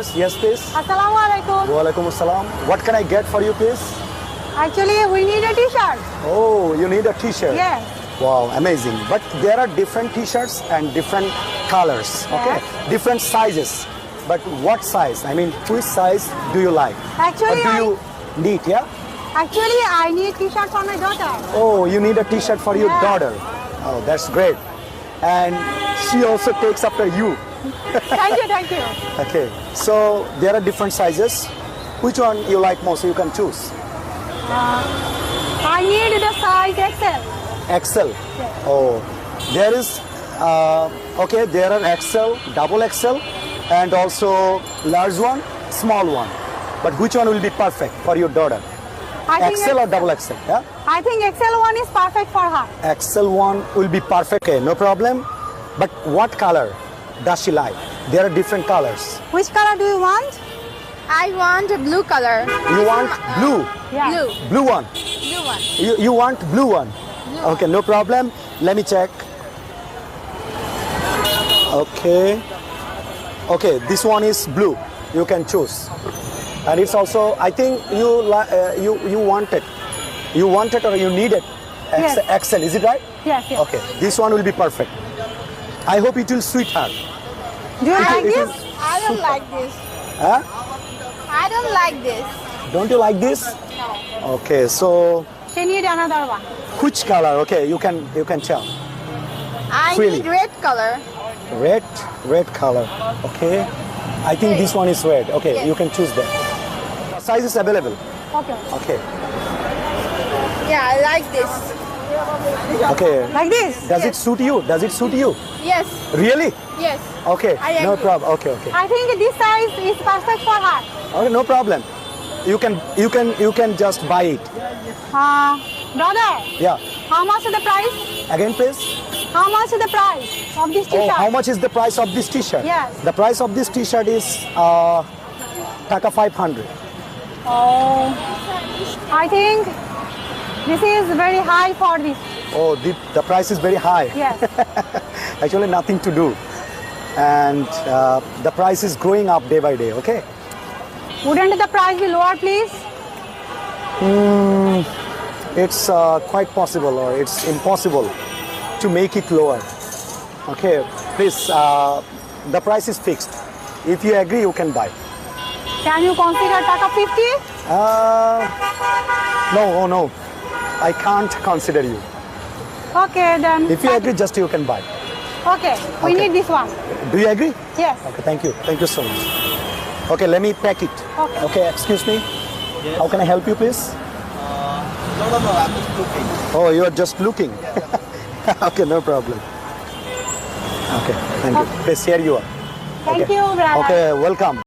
Jahirs. Yes, please. Assalamu alaikum. Walaikum assalam. What can I get for you, please? Actually, we need a t-shirt. Oh, you need a t-shirt. Yes. Wow, amazing. But there are different t-shirts and different colors, okay? Yes. Different sizes. But what size? I mean, which size do you like? Actually, or do you need, yeah? Actually, I need t-shirt for my daughter. Oh, you need a t-shirt for your Yeah. daughter. Oh, that's great. And she also takes after you. Thank you, thank you. Okay, so there are different sizes. Which one you like most? You can choose. I need the size XL. XL. Oh, there is, okay, there are XL, double XL, and also large one, small one. But which one will be perfect for your daughter? I think XL or double XL? Yeah? I think XL one is perfect for her. XL one will be perfect, okay, no problem. But what color does she like? There are different colors. Which color do you want? I want a blue color. You want blue? Yeah. Blue. Blue one. Blue one. You want blue one? Okay, no problem. Let me check. Okay. Okay, this one is blue. You can choose. And it's also, I think you want it. You want it or you need it? Yes. XL, is it right? Yes, yes. Okay, this one will be perfect. I hope it will suit her. Do you like it this? is- I don't like this. Huh? I don't like this. Don't you like this? Okay, so She need another one. which color? Okay, you can tell. I Really? need red color. Red color. Okay. I think this one is red. Okay, Yes. you can choose that. Size is available. Okay. Okay. Yeah, I like this. Okay. Like this? Does it suit you? Does it suit you? Yes. Really? Yes. Okay. I No agree. problem. Okay, okay. I think this size is perfect for her. Okay, no problem. You can just buy it. Brother, Yeah. how much is the price? Again, please. How much is the price of this Oh, t-shirt? how much is the price of this T-shirt? Yes. The price of this T-shirt is taka 500. Oh, I think this is very high for this. Oh, the price is very high. Yes. Actually, nothing to do. And the price is growing up day by day, okay? Wouldn't the price be lower, please? It's quite possible or it's impossible to make it lower. Okay, please, the price is fixed. If you agree, you can buy. Can you consider taka 50? No, oh no, I can't consider you. Okay, then. If you agree, just you can buy. Okay, we Okay. need this one. Do you agree? Yes. Okay, thank you. Thank you so much. Okay, let me pack it. Okay. Okay, excuse me. How can I help you, please? No, I'm just looking. Oh, you are just looking. Okay, no problem. Okay, thank you. Please, here you are. Thank Okay. you, brother. Okay, welcome.